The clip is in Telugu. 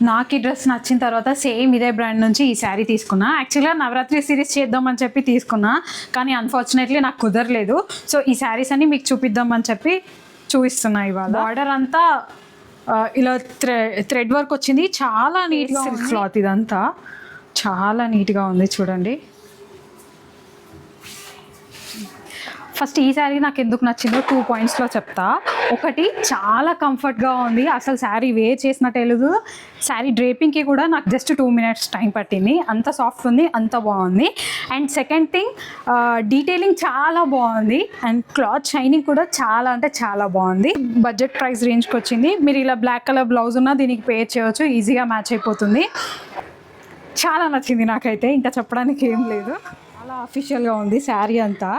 నాకు ఈ డ్రెస్ నచ్చిన తర్వాత సేమ్ ఇదే బ్రాండ్ నుంచి ఈ శారీ తీసుకున్నా. యాక్చువల్గా నవరాత్రి సిరీస్ చేద్దామని చెప్పి తీసుకున్నా, కానీ అన్ఫార్చునేట్లీ నాకు కుదరలేదు. సో ఈ శారీస్ అన్ని మీకు చూపిద్దామని చెప్పి చూపిస్తున్నా. ఇవాళ బార్డర్ అంతా ఇలా థ్రెడ్ వర్క్ వచ్చింది, చాలా నీట్గా ఉంది. క్లాత్ ఇదంతా చాలా నీట్గా ఉంది చూడండి. ఫస్ట్ ఈ శారీ నాకు ఎందుకు నచ్చిందో 2 పాయింట్స్లో చెప్తా. ఒకటి, చాలా కంఫర్ట్గా ఉంది, అసలు శారీ వేర్ చేసినట్టు లేదు. శారీ డ్రేపింగ్కి కూడా నాకు జస్ట్ 2 minutes టైం పట్టింది, అంత సాఫ్ట్ ఉంది, అంత బాగుంది. అండ్ సెకండ్ థింగ్, డీటెయిలింగ్ చాలా బాగుంది అండ్ క్లాత్ షైనింగ్ కూడా చాలా అంటే చాలా బాగుంది. బడ్జెట్ ప్రైస్ రేంజ్కి వచ్చింది. మీరు ఇలా బ్లాక్ కలర్ బ్లౌజ్ ఉన్నా దీనికి పేర్ చేయవచ్చు, ఈజీగా మ్యాచ్ అయిపోతుంది. చాలా నచ్చింది నాకైతే, ఇంకా చెప్పడానికి ఏం లేదు. చాలా అఫీషియల్గా ఉంది శారీ అంతా.